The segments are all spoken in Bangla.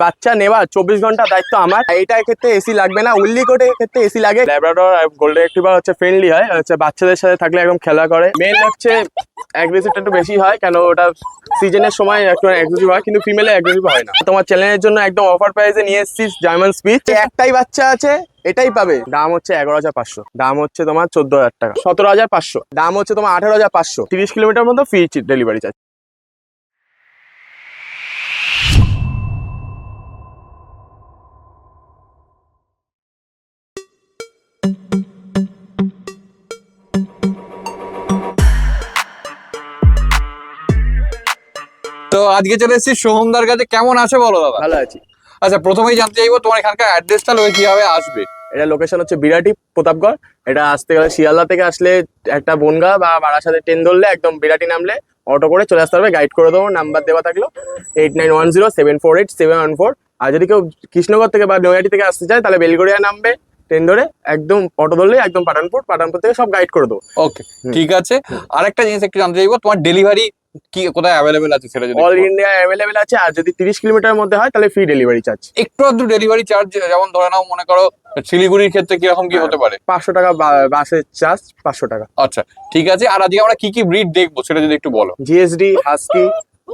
বাচ্চা নেওয়ার 24 ঘন্টা দায়িত্ব আমার। এটার ক্ষেত্রে এসি লাগবে না, উল্লিকোটের ক্ষেত্রে এসি লাগে। ল্যাব্রাডর আর গোল্ডেন রিট্রিভার হচ্ছে ফ্রেন্ডলি হয়, হচ্ছে বাচ্চাদের সাথে থাকলে একদম খেলা করে। মেল হচ্ছে অ্যাগ্রেসিভটা একটু বেশি হয়, কেন ওটা সিজনের সময় একটু অ্যাগ্রেসিভ হয়, কিন্তু ফিমেলে অ্যাগ্রেসিভ হয় না। তোমার চ্যানেলের জন্য একদম অফার প্রাইসে নিয়ে এসেছি জার্মান স্পিচ। একটাই বাচ্চা আছে, এটাই পাবে। দাম হচ্ছে 11,500, দাম হচ্ছে তোমার 14,000 টাকা। 17,500, দাম হচ্ছে তোমার 18,500। 30 কিলোমিটার মতো ফ্রি ডেলিভারি চার্জ। তো আজকে চলে এসেছি সোহমদার কাছে। কেমন আছে বলো দাদা? ভালো আছি। আচ্ছা, প্রথমেই জানতে চাইবো তোমার এখানকার অ্যাড্রেসটা লোকে কিভাবে আসবে। এটা লোকেশন হচ্ছে বিরাটি প্রতাপগড়। এটা আসতে গেলে শিয়ালদা থেকে আসলে একটা বনগা বা বারাসাতে ট্রেন ধরলে একদম বিরাটি নামলে অটো করে চলে আসতে হবে। গাইড করে দেবো, নাম্বার দেওয়া থাকলো 8910748714। আর যদি কেউ কৃষ্ণগড় থেকে বা নৈহাটি থেকে আসতে চায় তাহলে বেলগড়িয়া নামবে, ট্রেন ধরে একদম অটো ধরলে একদম পাঠানপুর থেকে সব গাইড করে দেবো। ওকে, ঠিক আছে। আরেকটা জিনিস একটু জানতে চাইবো, তোমার ডেলিভারি কি কোথায় অ্যাভেলেবেল আছে সেটা যদি অল ইন্ডিয়া অ্যাভেলেবেল আছে, আর যদি 30 কিলোমিটার মধ্যে হয় তাহলে ফ্রি ডেলিভারি চার্জ। একটু আধটু ডেলিভারি চার্জ, যেমন ধরে নাও মনে করো শিলিগুড়ির ক্ষেত্রে কিরকম কি হতে পারে? 500 টাকা বাসের চার্জ, 500 টাকা। আচ্ছা, ঠিক আছে। আর আজকে আমরা কি কি ব্রিড দেখবো সেটা যদি একটু বলো। জিএসডি, হাস্কি,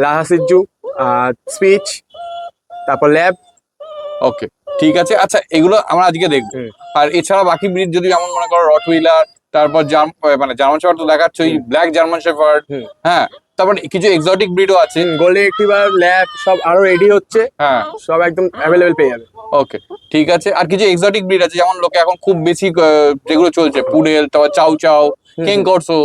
লাহাসিজু, স্পিচ, তারপর ল্যাব। ওকে, ঠিক আছে। আচ্ছা, এগুলো আমরা আজকে দেখবো। আর এছাড়া বাকি ব্রিড যদি যেমন মনে করো রটউইলার, তারপর জার্মান শেফার্ড তো দেখাচ্ছই, ব্ল্যাক জার্মান শেফার্ড, হ্যাঁ, তারপর কিছু এক্সোটিক ব্রিডও আছে। গোল্ডেন রিট্রিভার, ল্যাব সব আরো রেডি হচ্ছে, হ্যাঁ, সব একদম অ্যাভেলেবেল পেয়ে যাবে। ওকে, ঠিক আছে। আর কিছু এক্সোটিক ব্রিড আছে, যেমন লোকে এখন খুব বেশি যেগুলো চলছে, পুডেল, তারপর চাউ চাউ, কিং কর্সো,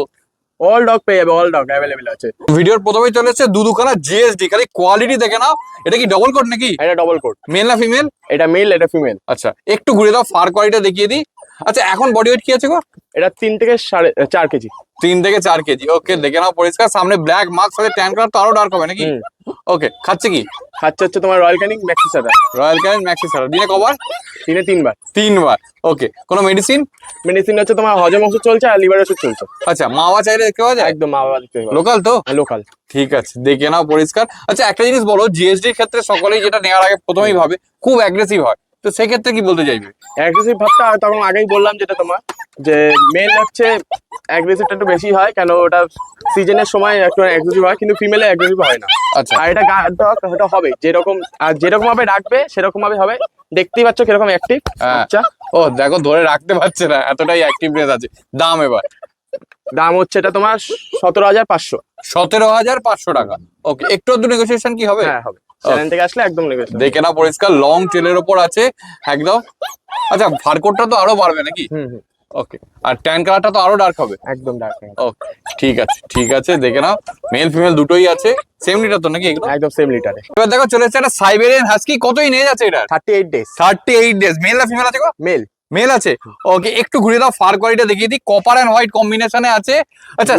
অল ডগ পেয়ে যাবে, অল ডগ অ্যাভেলেবেল আছে। ভিডিওর প্রথমেই চলে এসেছে দুখানা জিএসডি। খালি কোয়ালিটি দেখে নাও। এটা কি ডবল কোট নাকি? এটা ডবল কোট। মেল না ফিমেল? এটা মেল, এটা ফিমেল। আচ্ছা, একটু ঘুরে দাও, ফার কোয়ালিটিটা দেখিয়ে দিই। আচ্ছা, এখন বডি ওয়েট কি আছে গো? এটা 3 থেকে 4.5 কেজি। 3 থেকে 4 কেজি। ওকে, দেখে নাও পরিষ্কার। সামনে ব্ল্যাক মার্কস আছে, ট্যান কালার তো আরো ডার্ক হবে নাকি? ওকে, খাচ্ছে কি? খাচ্ছে হচ্ছে তোমার রয়্যাল ক্যানিং ম্যাক্সি সাদা। রয়্যাল ক্যানিং ম্যাক্সি সাদা। দিনে কবার? দিনে 3 বার। 3 বার। ওকে, কোনো মেডিসিন? মেডিসিন হচ্ছে তোমার হজম ওষুধ চলছে আর লিভার ওষুধ চলছে। আচ্ছা, মাওয়া চাইলে দেখতে পাওয়া যায়? একদম মা বাবা দিতে হবে। লোকাল তো? লোকাল। ঠিক আছে, দেখে নাও পরিষ্কার। আচ্ছা, একটা জিনিস বলো, জিএসডির ক্ষেত্রে সকলেই যেটা নেওয়ার আগে প্রথমেই ভাবে খুব অ্যাগ্রেসিভ হয়, তো সেক্ষেত্রে কি বলতে চাইবে? অ্যাগ্রেসিভ ভাবটা তখন আগেই বললাম, যেটা তোমার যে মেল হচ্ছে অ্যাগ্রেসিভটা একটু বেশি হয়, কেন ওটা সিজনের সময় একটু অ্যাগ্রেসিভ হয়, কিন্তু ফিমেলে অ্যাগ্রেসিভ হয় না। আচ্ছা, আর এটা গার্ড ডগ, ওটা হবে যেরকম, আর যেরকম ভাবে রাখবে সেরকম ভাবে হবে। দেখতেই পাচ্ছ কিরকম অ্যাক্টিভ। আচ্ছা, ও দেখো, ধরে রাখতে পারছে না, এতটাই অ্যাক্টিভনেস আছে। দাম এবার? দাম হচ্ছে এটা তোমার 17,500। 17,500 টাকা। ওকে, একটু আধটু নেগোসিয়েশন কি হবে? হ্যাঁ, হবে। চ্যানেল থেকে আসলে একদম নেগোশিয়েশন। দেখে নাও পরিষ্কার, লং টেলের ওপর আছে একদম। আচ্ছা, ফারকোটটা তো আরো বাড়বে নাকি? ওকে, আর ট্যান কালারটা তো আরো ডার্ক হবে। একদম ডার্ক। ওকে, ঠিক আছে, ঠিক আছে। দেখে নাও, মেল ফিমেল দুটোই আছে। সেম লিটার তো নাকি এগুলো? একদম সেম লিটারে। এবার দেখো, চলে এসেছে একটা সাইবেরিয়ান হাস্কি। কতই নিয়ে যাচ্ছে এটা? 38 ডেজ। 38 ডেজ। মেল না ফিমেল আছে গো? মেল। মেল আছে। ওকে, একটু ঘুরে দাও, ফার কোয়ালিটিটা দেখিয়ে দিই। কপার এন্ড হোয়াইট কম্বিনেশনে আছে। আচ্ছা,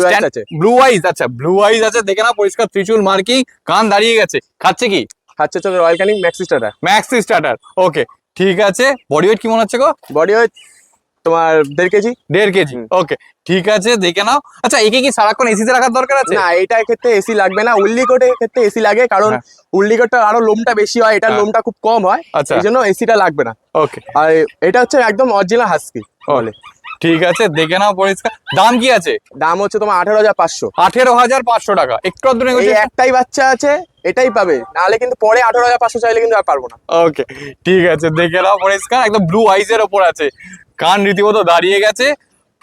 ব্লু আইজ। আচ্ছা, ব্লু আইজ আছে, দেখে নাও পরিষ্কার, ত্রিচুল মার্কিং, কান দাঁড়িয়ে গেছে। খাচ্ছে কি? খাচ্ছে হচ্ছে royal canning maxi starter. Maxi starter. Okay, ঠিক আছে। বডি ওয়েট কি মনে হচ্ছে গো? বডি ওয়েট তোমার 1.5 কেজি। 1.5 কেজি। ওকে, ঠিক আছে, দেখে নাও। আচ্ছা, একে কি সারাক্ষণ এসিতে রাখার দরকার আছে? না, এটার ক্ষেত্রে এসি লাগবে না, উল্লিকোটের ক্ষেত্রে এসি লাগে, কারণ উল্লিকোটটা আরো লোমটা বেশি হয়, এটার লোমটা খুব কম হয়, এই জন্য এসিটা লাগবে না। ওকে, আর এটা হচ্ছে একদম অরিজিনাল হাস্কি বলে। ঠিক আছে, দেখে নাও পরিষ্কার। দাম কি আছে? দাম হচ্ছে তোমার 18,500। 18,500 টাকা। একটু আধটু নেগোসিয়েশন? একটাই বাচ্চা আছে, এটাই পাবে, নাহলে কিন্তু পরে 18,500 চাইলে কিন্তু আর পারবো না। ওকে, ঠিক আছে, দেখে নাও পরিষ্কার, একদম ব্লু আইজ এর ওপর আছে, কান রীতিমতো দাঁড়িয়ে গেছে।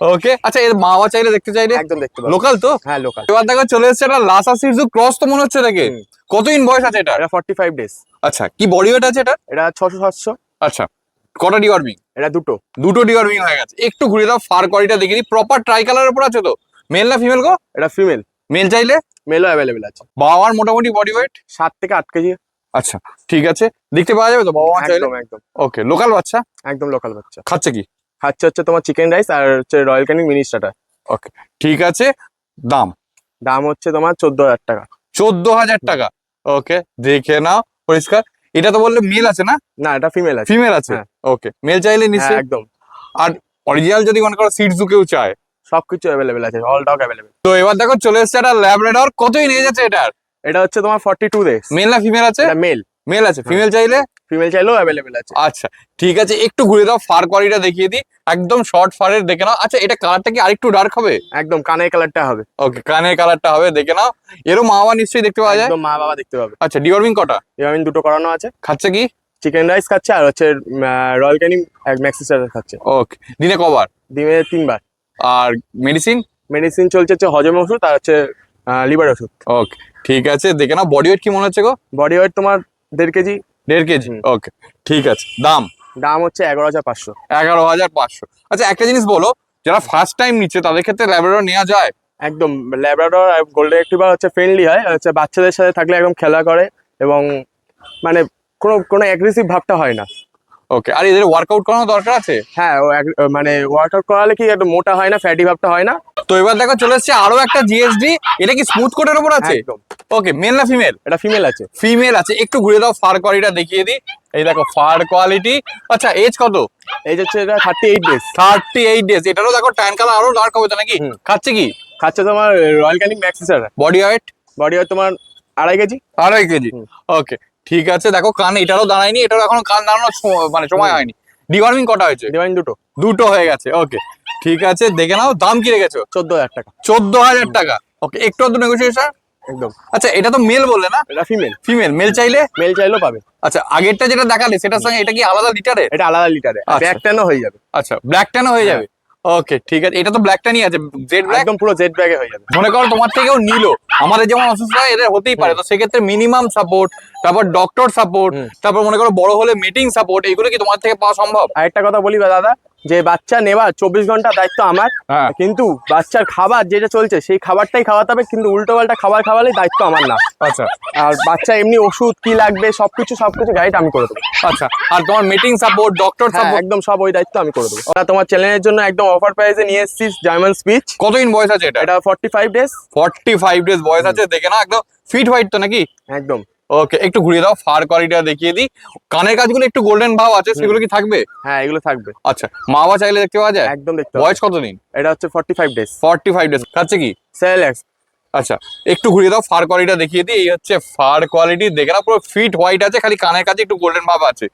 ওকে, আচ্ছা, এর মাওয়া চাইলে দেখতে চাইলে? একদম দেখতে পাবো। লোকাল তো? হ্যাঁ, লোকাল। এবার দেখো, চলে এসেছে একটা লাসা সিজু ক্রস তো মনে হচ্ছে দেখে। কতদিন বয়স আছে এটা? এটা 45 ডেজ। আচ্ছা, কি বডি ওয়েট আছে এটা? এটা 600-700। আচ্ছা, কটা ডিওয়ার্মিং? এটা দুটো ডিওয়ার্মিং হয়ে গেছে। একটু ঘুরে দাও, ফার কোয়ালিটিটা দেখে দিই। প্রপার ট্রাই কালারের উপর আছে তো? মেল না ফিমেল গো? এটা ফিমেল। মেল চাইলে? মেলও অ্যাভেলেবেল আছে। বাবা মার মোটামুটি বডি ওয়েট 7 থেকে 8 কেজি। আচ্ছা, ঠিক আছে, দেখতে পাওয়া যাবে তো বাবা মা চাইলে? একদম একদম। ওকে, লোকাল বাচ্চা? একদম লোকাল বাচ্চা। খাচ্ছে কি? খাচ্ছে হচ্ছে তোমার চিকেন রাইস আর হচ্ছে royal Canning mini starter. Okay, ঠিক আছে। দাম? দাম হচ্ছে তোমার 14,000 টাকা। 14,000 টাকা। ওকে, দেখে নাও পরিষ্কার। এটা তো বললে মেল আছে না? না, এটা ফিমেল আছে। ফিমেল আছে। ওকে, মেল চাইলে নিচে? একদম। আর অরিজিনাল যদি মনে করো সিটজু কেউ চায়? সবকিছু অ্যাভেলেবেল আছে, অল ডগ অ্যাভেলেবেল। তো এবার দেখো, চলে এসছে একটা ল্যাব্রাডর। কতই নিয়ে যাচ্ছে এটার? এটা হচ্ছে তোমার 42 ডেজ। মেল না ফিমেল আছে? এটা মেল। মেল আছে, ফিমেল চাইলে? ফিমেল চাইলেও অ্যাভেলেবেল আছে। আচ্ছা ঠিক আছে, একটু ঘুরে দাও, ফার কোয়ালিটিটা দেখিয়ে দিই, একদম শর্ট ফারের দেখে নাও। আচ্ছা এটা কালারটা কি আরেকটু ডার্ক হবে? একদম কানের কালারটা হবে। ওকে, কানের কালারটা হবে, দেখে নাও। এরও মা বাবা নিশ্চয়ই দেখতে পাওয়া যায়? একদম মা বাবা দেখতে পাবে। আচ্ছা ডিওয়ার্মিং কটা? আমি দুটো করানো আছে। খাচ্ছে কি? চিকেন রাইস খাচ্ছে আর হচ্ছে রয়্যাল ক্যানিং ম্যাক্সি স্টার খাচ্ছে। ওকে, দিনে কবার? দিনে 3 বার। আর মেডিসিন? মেডিসিন চলছে হচ্ছে হজম ওষুধ আর হচ্ছে লিভার ওষুধ। ওকে ঠিক আছে, দেখে নাও। বডি ওয়েট কি মনে হচ্ছে গো? বডি ওয়েট তোমার 1.5 কেজি। 1.5 কেজি। ওকে ঠিক আছে। দাম? দাম হচ্ছে 11,500। 11,500। আচ্ছা একটা জিনিস বলো, যারা ফার্স্ট টাইম নিচ্ছে তাদের ক্ষেত্রে ল্যাব্রাডর নেওয়া যায়? একদম ল্যাব্রাডর আর গোল্ডেন রিট্রিভার হচ্ছে ফ্রেন্ডলি হয়, হচ্ছে বাচ্চাদের সাথে থাকলে একদম খেলা করে এবং মানে কোনো অ্যাগ্রেসিভ ভাবটা হয় না। ওকে, আর এদের ওয়ার্কআউট করানো দরকার আছে? হ্যাঁ মানে ওয়ার্কআউট করালে কি একটু মোটা হয় না, ফ্যাটি ভাবটা হয় না। তো এবার দেখো চলে এসছে আরো একটা জিএসডি। এটা কি স্মুথ কোটের উপর আছে? একদম। ওকে, মেল না ফিমেল? এটা ফিমেল আছে। ফিমেল আছে, একটু ঘুরে দাও, ফার কোয়ালিটিটা দেখিয়ে দিই। এই দেখো ফার কোয়ালিটি। আচ্ছা এজ কত? এই হচ্ছে এটা 38 ডেজ। 38 ডেজ। এটারও দেখো ট্যান কালার আরো ডার্ক হবে তো নাকি? খাচ্ছে কি? খাচ্ছে তোমার royal canning maxi star. Body weight? Body weight তোমার 2.5 কেজি। 2.5 কেজি। ওকে ঠিক আছে, দেখো কান এটারও দাঁড়ায়নি, এটারও এখন কান দাঁড়ানোর মানে সময় হয়নি। ডিওয়ার্মিং কটা হয়েছে? ডিভাইন দুটো। দুটো হয়ে গেছে। ওকে ঠিক আছে, দেখে নাও। দাম কি রেখেছো? 14,000 টাকা। 14,000 টাকা। ওকে, একটু আধটু নেগোসিয়েশন? একদম। আচ্ছা এটা তো মেল বললে না? এটা ফিমেল। ফিমেল। মেল চাইলে? মেল চাইলেও পাবে। আচ্ছা আগেরটা যেটা দেখালে সেটার সঙ্গে এটা কি আলাদা লিটারে? এটা আলাদা লিটারে, আচ্ছা। ব্যাক ট্যানও হয়ে যাবে। আচ্ছা ব্ল্যাক ট্যানও হয়ে যাবে। ওকে ঠিক আছে, এটা তো ব্ল্যাক ট্যানই আছে, জেড ব্ল্যাক। একদম পুরো জেড ব্যাগে হয়ে যাবে। মনে করো তোমার থেকেও নিলো, আমাদের যেমন অসুস্থ হয় এদের হতেই পারে, তো সেক্ষেত্রে মিনিমাম সাপোর্ট, তারপর ডক্টর সাপোর্ট, তারপর মনে করো বড় হলে মিটিং সাপোর্ট, এগুলো কি তোমার থেকে পাওয়া সম্ভব? আরেকটা কথা বলি বা দাদা, যে বাচ্চা নেওয়া 24 ঘন্টা দায়িত্ব আমার, হ্যাঁ। কিন্তু বাচ্চার খাবার যেটা চলছে সেই খাবারটাই খাওয়াতে হবে, কিন্তু উল্টো পাল্টা খাবার খাওয়ালে দায়িত্ব আমার না। আচ্ছা আর বাচ্চা এমনি ওষুধ কি লাগবে সবকিছু গাইড আমি করে দেবো। আচ্ছা, আর তোমার মিটিং সাপোর্ট, ডক্টর হ্যাঁ, সাপোর্ট? একদম সব ওই দায়িত্ব আমি করে দেবো। ওরা তোমার চ্যানেলের জন্য একদম অফার প্রাইসে নিয়ে এসেছি জার্মান স্পিচ। কতদিন বয়স আছে এটা? এটা 45 ডেজ। 45 ডেজ বয়স আছে, দেখে না একদম ফিট হোয়াইট তো নাকি? একদম। ওকে, একটু ঘুরিয়ে দাও, ফার কোয়ালিটিটা দেখিয়ে দিই। কানের কাজগুলো একটু গোল্ডেন ভাব আছে, সেগুলো কি থাকবে? হ্যাঁ এগুলো থাকবে। আচ্ছা মা বাবা চাইলে দেখতে পাওয়া যায়? একদম দেখতে পাবে। বয়স কতদিন? এটা হচ্ছে 45 ডেজ। 45 ডেজ। খাচ্ছে কি? সেলেক্স। আচ্ছা একটু ঘুরিয়ে দাও, ফার কোয়ালিটিটা দেখিয়ে দিই। এই হচ্ছে ফার কোয়ালিটি, দেখে না পুরো ফিট হোয়াইট আছে, খালি কানের কাছে একটু গোল্ডেন ভাব আছে।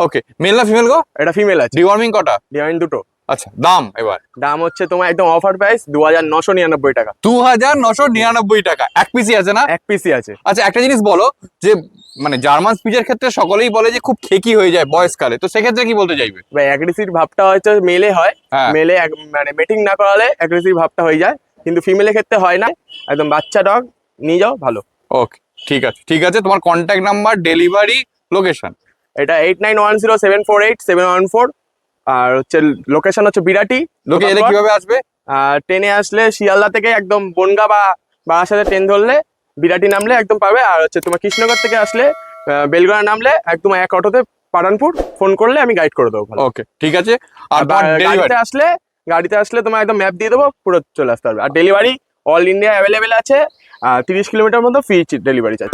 ওকে, মেল না ফিমেল গো? এটা ফিমেল আছে। ডিওয়ার্মিং কটা? ডিভাইন দুটো। আচ্ছা দাম এবার? দাম হচ্ছে তোমার একদম অফার প্রাইস 2,999 টাকা। 2,999 টাকা। এক পিসি আছে না? এক পিসি আছে। আচ্ছা একটা জিনিস বলো, যে মানে জার্মান স্পিচের ক্ষেত্রে সকলেই বলে যে খুব খেকি হয়ে যায় বয়সকালে, তো সেক্ষেত্রে কি বলতে চাইবে? বা অ্যাগ্রেসিভ ভাবটা হয়তো মেলে হয়, হ্যাঁ। মেলে মানে মিটিং না করালে অ্যাগ্রেসিভ ভাবটা হয়ে যায়, কিন্তু ফিমেলের ক্ষেত্রে হয় না। একদম বাচ্চা ডগ নিয়ে যাও ভালো। ওকে ঠিক আছে, ঠিক আছে। তোমার কন্ট্যাক্ট নাম্বার, ডেলিভারি, লোকেশন? এটা 8910748714, আর হচ্ছে লোকেশন হচ্ছে বিরাটি। লোকে এলে কিভাবে আসবে? ট্রেনে আসলে শিয়ালদা থেকে একদম বনগা বা বারাসাতে ট্রেন ধরলে বিরাটি নামলে একদম পাবে। আর হচ্ছে তোমার কৃষ্ণনগর থেকে আসলে বেলগোয়া নামলে একদম এক অটোতে পাঠানপুর, ফোন করলে আমি গাইড করে দেবো ভালো। ওকে ঠিক আছে। আর আর গাড়িতে আসলে তোমার একদম ম্যাপ দিয়ে দেবো, পুরো চলে আসতে পারবে। আর ডেলিভারি অল ইন্ডিয়া অ্যাভেলেবেল আছে, 30 কিলোমিটার মতো ফ্রি ডেলিভারি চার্জ।